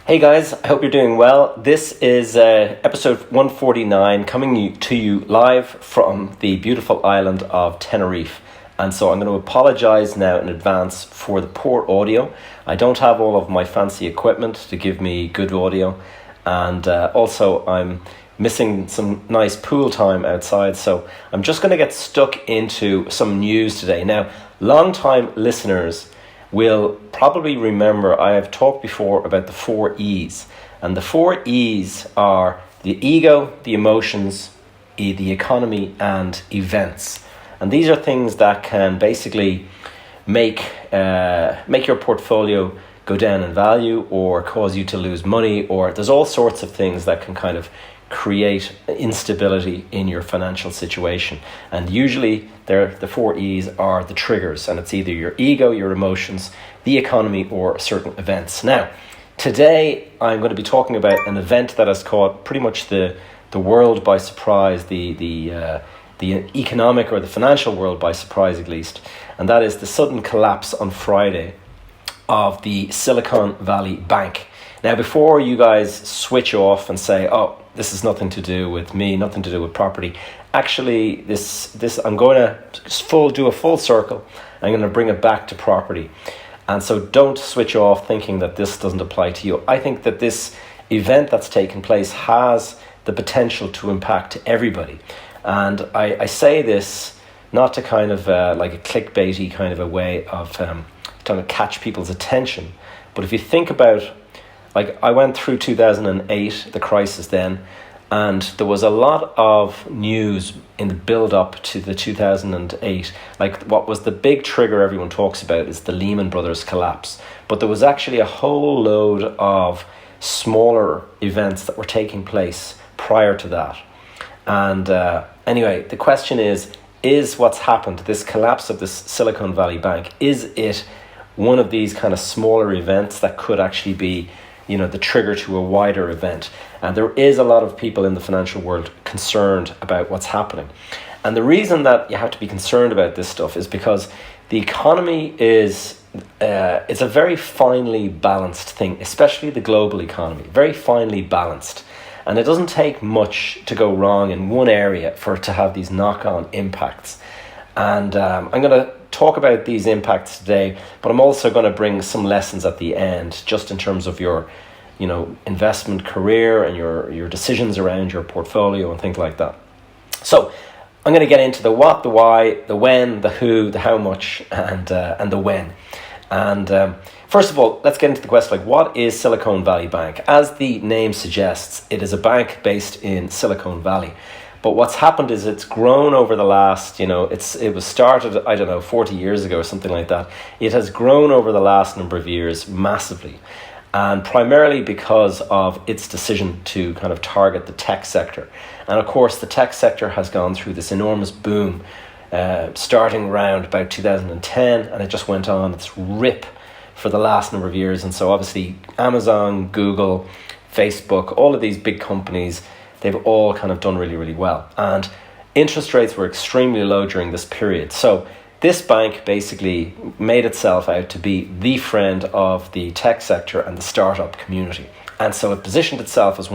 Hey guys, I hope you're doing well. This is episode 149 coming to you live from the beautiful island of Tenerife. And so I'm going to apologize now in advance for the poor audio. I don't have all of my fancy equipment to give me good audio. And also I'm missing some nice pool time outside. So I'm just going to get stuck into some news today. Now, long-time listeners will probably remember I have talked before about the 4 E's. And the 4 E's are the ego, the emotions, the economy, and events. And these are things that can basically make your portfolio go down in value or cause you to lose money, or there's all sorts of things that can kind of create instability in your financial situation. And usually the 4 E's are the triggers, and it's either your ego, your emotions, the economy, or certain events. Now, today I'm going to be talking about an event that has caught pretty much the world by surprise, the economic or the financial world by surprise at least, and that is the sudden collapse on Friday of the Silicon Valley Bank. Now, before you guys switch off and say, oh, this is nothing to do with me, nothing to do with property. Actually, this I'm going to do a full circle. I'm going to bring it back to property. And so don't switch off thinking that this doesn't apply to you. I think that this event that's taken place has the potential to impact everybody. And I say this not to kind of like a clickbaity kind of a way of trying to catch people's attention. But if you think about, like, I went through 2008, the crisis then, and there was a lot of news in the build-up to the 2008. Like, what was the big trigger everyone talks about is the Lehman Brothers collapse. But there was actually a whole load of smaller events that were taking place prior to that. And anyway, the question is what's happened, this collapse of this Silicon Valley Bank, is it one of these kind of smaller events that could actually be, the trigger to a wider event? And there is a lot of people in the financial world concerned about what's happening. And the reason that you have to be concerned about this stuff is because the economy is, it's a very finely balanced thing, especially the global economy, very finely balanced. And it doesn't take much to go wrong in one area for it to have these knock-on impacts. And I'm going to talk about these impacts today, but I'm also going to bring some lessons at the end, just in terms of your, investment career and your decisions around your portfolio and things like that. So I'm going to get into the what, the why, the when, the who, the how much, and the when. And first of all, let's get into the question, like, what is Silicon Valley Bank? As the name suggests, it is a bank based in Silicon Valley. But what's happened is it's grown over the last, it was started, 40 years ago or something like that. It has grown over the last number of years massively, and primarily because of its decision to kind of target the tech sector. And of course, the tech sector has gone through this enormous boom, starting around about 2010, and it just went on its rip for the last number of years. And so obviously Amazon, Google, Facebook, all of these big companies, they've all kind of done really, really well. And interest rates were extremely low during this period. So this bank basically made itself out to be the friend of the tech sector and the startup community. And so it positioned itself as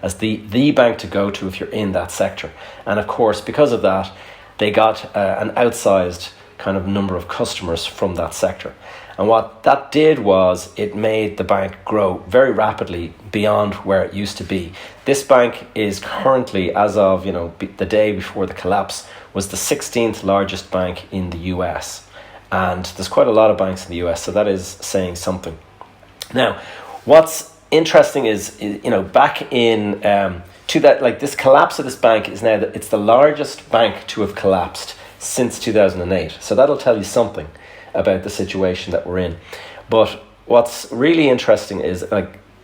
as the bank to go to if you're in that sector. And of course, because of that, they got an outsized kind of number of customers from that sector. And what that did was it made the bank grow very rapidly beyond where it used to be. This bank is currently, as of the day before the collapse, was the 16th largest bank in the US. And there's quite a lot of banks in the US, so that is saying something. Now, what's interesting is back in this collapse of this bank is now that it's the largest bank to have collapsed since 2008. So that'll tell you something about the situation that we're in. But what's really interesting is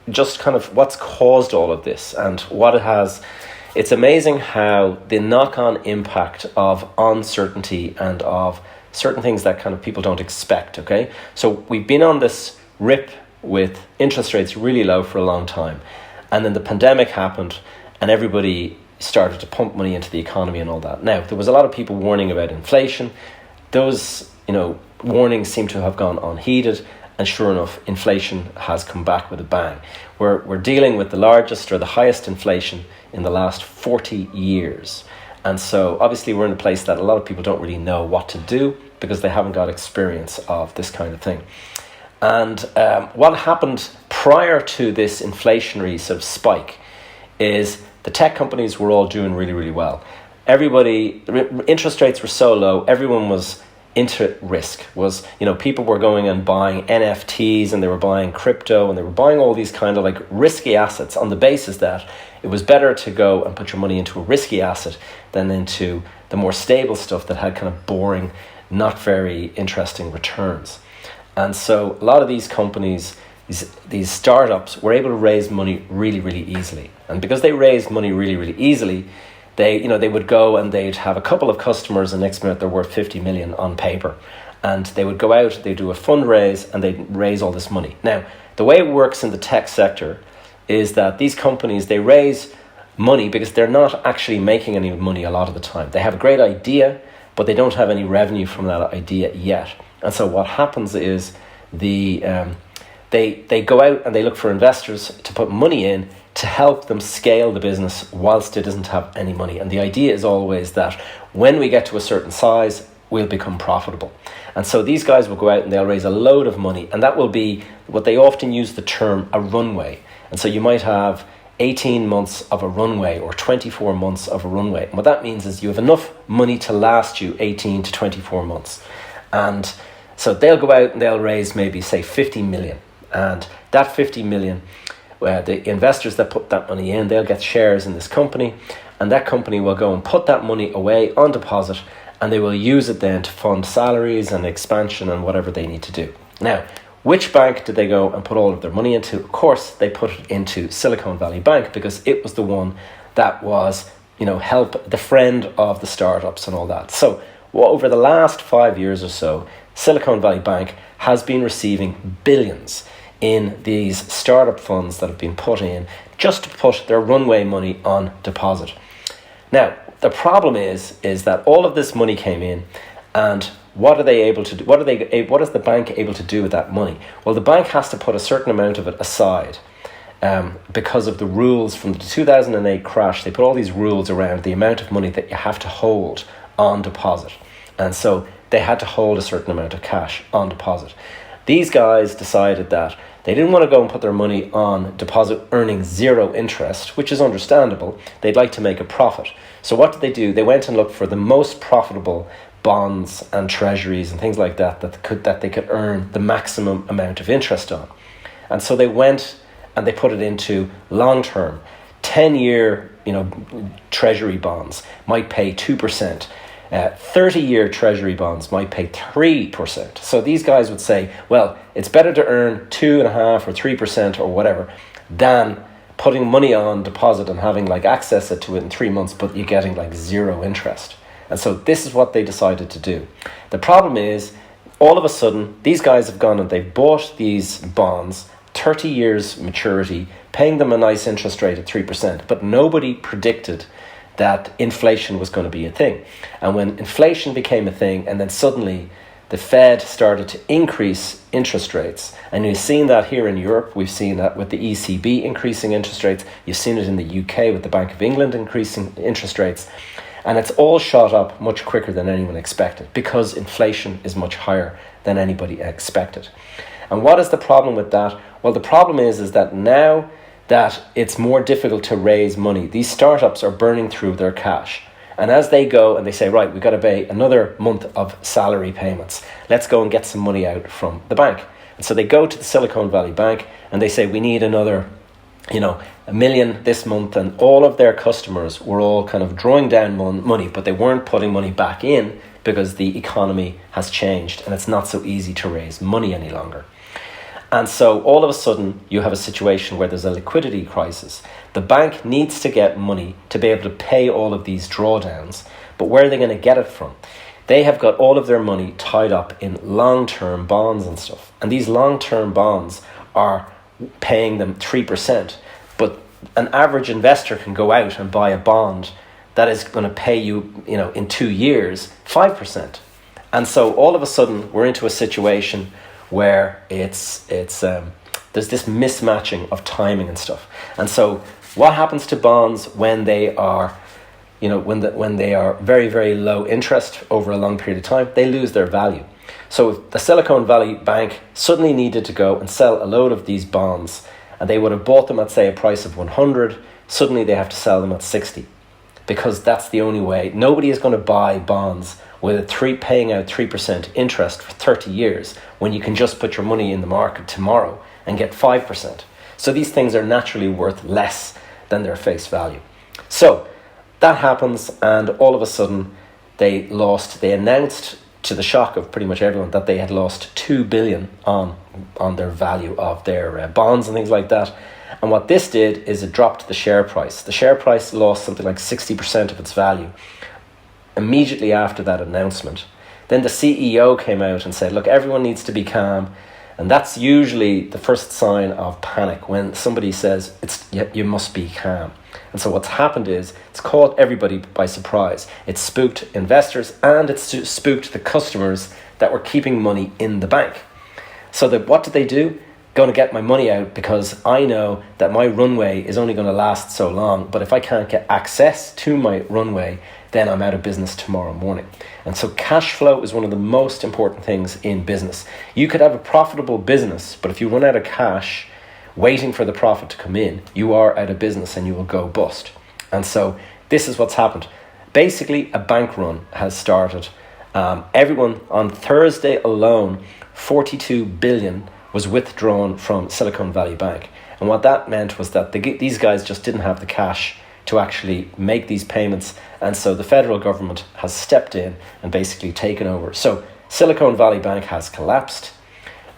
just kind of what's caused all of this and what it has. It's amazing how the knock-on impact of uncertainty and of certain things that kind of people don't expect, okay? So we've been on this rip with interest rates really low for a long time. And then the pandemic happened and everybody started to pump money into the economy and all that. Now, there was a lot of people warning about inflation. Those, warnings seem to have gone unheeded. And sure enough, inflation has come back with a bang. We're dealing with the largest or the highest inflation in the last 40 years. And so obviously we're in a place that a lot of people don't really know what to do because they haven't got experience of this kind of thing. And what happened prior to this inflationary sort of spike is the tech companies were all doing really, really well. Interest rates were so low, everyone was into risk. People were going and buying NFTs, and they were buying crypto, and they were buying all these kind of like risky assets on the basis that it was better to go and put your money into a risky asset than into the more stable stuff that had kind of boring, not very interesting returns. And so a lot of these companies, these startups, were able to raise money really, really easily. And because they raised money really, really easily, they would go and they'd have a couple of customers, and next minute they're worth 50 million on paper. And they would go out, they'd do a fundraise, and they'd raise all this money. Now, the way it works in the tech sector is that these companies, they raise money because they're not actually making any money a lot of the time. They have a great idea, but they don't have any revenue from that idea yet. And so what happens is they go out and they look for investors to put money in to help them scale the business whilst it doesn't have any money. And the idea is always that when we get to a certain size, we'll become profitable. And so these guys will go out and they'll raise a load of money, and that will be what they often use the term a runway. And so you might have 18 months of a runway or 24 months of a runway. And what that means is you have enough money to last you 18 to 24 months. And so they'll go out and they'll raise maybe, say, 50 million. And that 50 million, the investors that put that money in, they'll get shares in this company, and that company will go and put that money away on deposit, and they will use it then to fund salaries and expansion and whatever they need to do. Now, which bank did they go and put all of their money into? Of course, they put it into Silicon Valley Bank, because it was the one that was, the friend of the startups and all that. So over the last 5 years or so, Silicon Valley Bank has been receiving billions in these startup funds that have been put in just to put their runway money on deposit. Now, the problem is that all of this money came in, and what are they able to do? What is the bank able to do with that money? Well, the bank has to put a certain amount of it aside because of the rules from the 2008 crash. They put all these rules around the amount of money that you have to hold on deposit. And so they had to hold a certain amount of cash on deposit. These guys decided that they didn't want to go and put their money on deposit earning zero interest, which is understandable. They'd like to make a profit. So what did they do? They went and looked for the most profitable bonds and treasuries and things like that that they could earn the maximum amount of interest on. And so they went and they put it into long-term, 10-year, treasury bonds might pay 2%. 30-year treasury bonds might pay 3%. So these guys would say, well, it's better to earn 2.5% or 3% or whatever than putting money on deposit and having access to it in 3 months, but you're getting zero interest. And so this is what they decided to do. The problem is, all of a sudden, these guys have gone and they've bought these bonds, 30 years maturity, paying them a nice interest rate at 3%, but nobody predicted that inflation was going to be a thing. And when inflation became a thing, and then suddenly the Fed started to increase interest rates, and you've seen that here in Europe, we've seen that with the ECB increasing interest rates, you've seen it in the UK with the Bank of England increasing interest rates, and it's all shot up much quicker than anyone expected because inflation is much higher than anybody expected. And what is the problem with that? Well, the problem is that now that it's more difficult to raise money, these startups are burning through their cash. And as they go and they say, right, we've got to pay another month of salary payments, let's go and get some money out from the bank. And so they go to the Silicon Valley Bank and they say, we need another, $1 million this month. And all of their customers were all kind of drawing down money, but they weren't putting money back in because the economy has changed and it's not so easy to raise money any longer. And so all of a sudden you have a situation where there's a liquidity crisis. The bank needs to get money to be able to pay all of these drawdowns, but where are they going to get it from? They have got all of their money tied up in long-term bonds and stuff. And these long-term bonds are paying them 3%, but an average investor can go out and buy a bond that is going to pay you, in 2 years, 5%. And so all of a sudden we're into a situation where it's there's this mismatching of timing and stuff. And so what happens to bonds when they are, when they are very, very low interest over a long period of time? They lose their value. So if the Silicon Valley Bank suddenly needed to go and sell a load of these bonds, and they would have bought them at, say, a price of 100, suddenly they have to sell them at 60, because that's the only way. Nobody is going to buy bonds with paying out 3% interest for 30 years when you can just put your money in the market tomorrow and get 5%. So these things are naturally worth less than their face value. So that happens, and all of a sudden they announced, to the shock of pretty much everyone, that they had lost 2 billion on their value of their bonds and things like that. And what this did is it dropped the share price. The share price lost something like 60% of its value immediately after that announcement. Then the CEO came out and said, look, everyone needs to be calm. And that's usually the first sign of panic, when somebody says, you must be calm. And so what's happened is it's caught everybody by surprise. It spooked investors, and it spooked the customers that were keeping money in the bank. So what did they do? Going to get my money out, because I know that my runway is only going to last so long. But if I can't get access to my runway, then I'm out of business tomorrow morning. And so cash flow is one of the most important things in business. You could have a profitable business, but if you run out of cash waiting for the profit to come in, you are out of business and you will go bust. And so this is what's happened. Basically, a bank run has started. Everyone, on Thursday alone, 42 billion was withdrawn from Silicon Valley Bank. And what that meant was that these guys just didn't have the cash to actually make these payments. And so the federal government has stepped in and basically taken over. So Silicon Valley Bank has collapsed.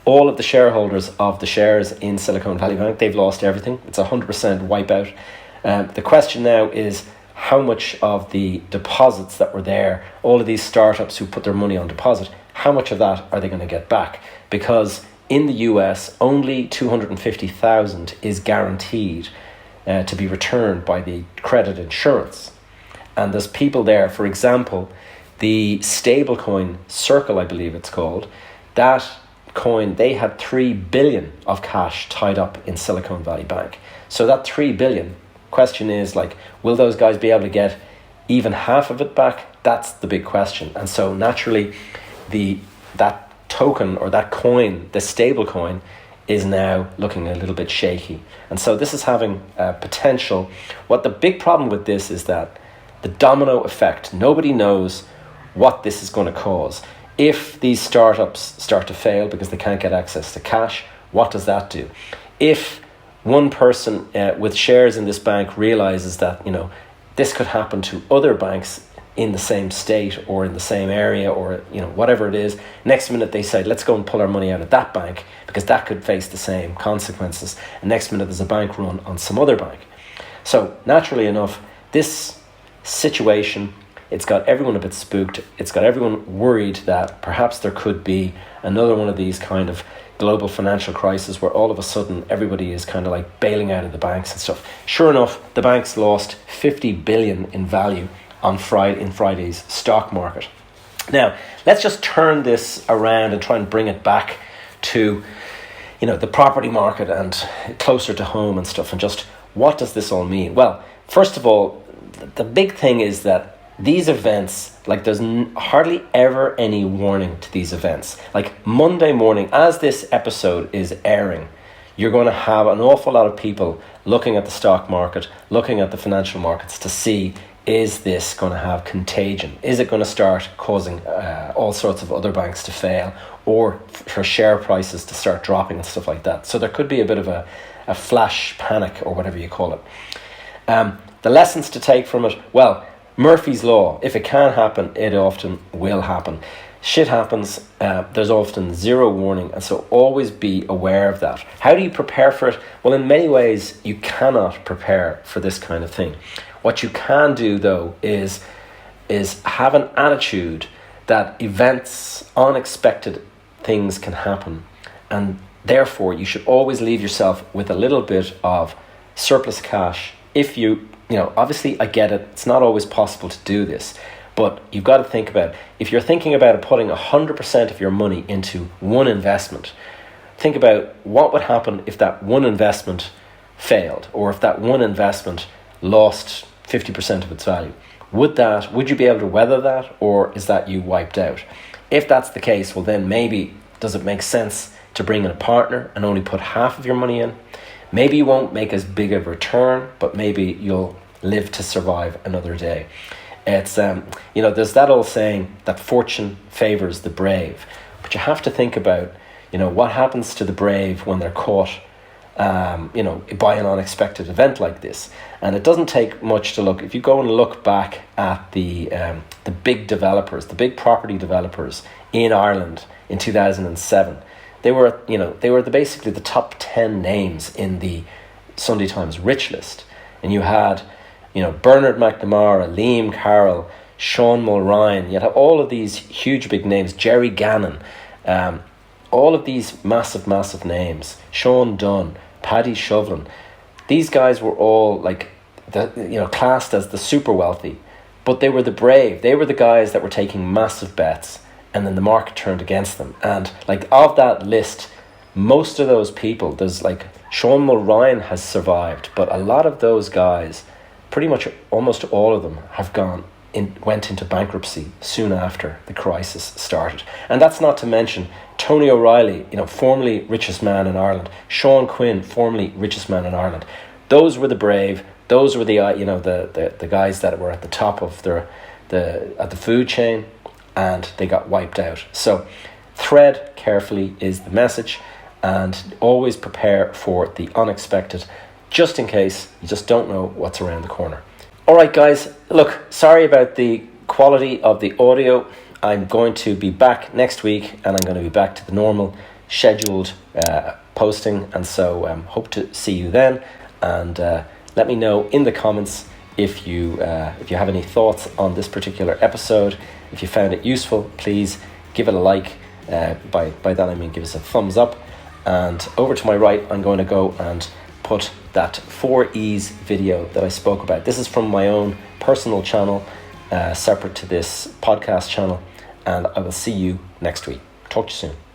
All of the shareholders of the shares in Silicon Valley Bank, they've lost everything. It's 100% wipeout. The question now is, how much of the deposits that were there, all of these startups who put their money on deposit, how much of that are they going to get back? Because in the US, only 250,000 is guaranteed to be returned by the credit insurance. And there's people there, for example, the stablecoin Circle, I believe it's called, that coin, they had 3 billion of cash tied up in Silicon Valley Bank. So that 3 billion, question is, will those guys be able to get even half of it back? That's the big question. And so naturally, that token, or that coin, the stable coin, is now looking a little bit shaky. And so this is having potential. What the big problem with this is that the domino effect, nobody knows what this is going to cause. If these startups start to fail because they can't get access to cash, what does that do? If one person with shares in this bank realizes that, this could happen to other banks in the same state or in the same area, or whatever it is, next minute they say, let's go and pull our money out of that bank because that could face the same consequences. And next minute there's a bank run on some other bank. So naturally enough, this situation, it's got everyone a bit spooked. It's got everyone worried that perhaps there could be another one of these kind of global financial crisis where all of a sudden everybody is kind of like bailing out of the banks and stuff. Sure enough, the banks lost 50 billion in value in Friday's stock market. Now, let's just turn this around and try and bring it back to, the property market and closer to home and stuff, and just what does this all mean? Well, first of all, the big thing is that these events, there's hardly ever any warning to these events. Monday morning, as this episode is airing, you're going to have an awful lot of people looking at the stock market, looking at the financial markets to see, is this going to have contagion? Is it going to start causing all sorts of other banks to fail, or for share prices to start dropping and stuff like that? So there could be a bit of a flash panic, or whatever you call it. The lessons to take from it, well, Murphy's Law. If it can happen, it often will happen. Shit happens. There's often zero warning, and so always be aware of that. How do you prepare for it? Well, in many ways, you cannot prepare for this kind of thing. What you can do, though, is have an attitude that events, unexpected things can happen, and therefore you should always leave yourself with a little bit of surplus cash. If you obviously I get it, it's not always possible to do this, But you've got to think about, if you're thinking about putting 100% of your money into one investment, think about what would happen if that one investment failed, or if that one investment lost 50% of its value. Would you be able to weather that, or is that you wiped out? If that's the case, well then maybe does it make sense to bring in a partner and only put half of your money in? Maybe you won't make as big a return, but maybe you'll live to survive another day. It's there's that old saying that fortune favors the brave, but you have to think about what happens to the brave when they're caught by an unexpected event like this. And it doesn't take much to look. If you go and look back at the big developers, the big property developers in Ireland in 2007, they were basically the top 10 names in the Sunday Times rich list. And you had Bernard McNamara, Liam Carroll, Sean Mulryan. You had all of these huge big names, Jerry Gannon, all of these massive names, Sean Dunn, Paddy Shovlin. These guys were all classed as the super wealthy, but they were the brave. They were the guys that were taking massive bets, and then the market turned against them. And of that list, most of those people, there's Sean Mulryan has survived, but a lot of those guys, pretty much almost all of them, went into bankruptcy soon after the crisis started. And that's not to mention Tony O'Reilly, formerly richest man in Ireland, Sean Quinn, formerly richest man in Ireland. Those were the brave. Those were the guys that were at the top of the food chain, and they got wiped out. So tread carefully is the message, and always prepare for the unexpected, just in case you just don't know what's around the corner. All right, guys, look, sorry about the quality of the audio. I'm going to be back next week, and I'm going to be back to the normal scheduled posting, and so hope to see you then. And let me know in the comments if you have any thoughts on this particular episode. If you found it useful, please give it a like. By that I mean give us a thumbs up. And over to my right, I'm going to go and put that 4 E's video that I spoke about. This is from my own personal channel, separate to this podcast channel, and I will see you next week. Talk to you soon.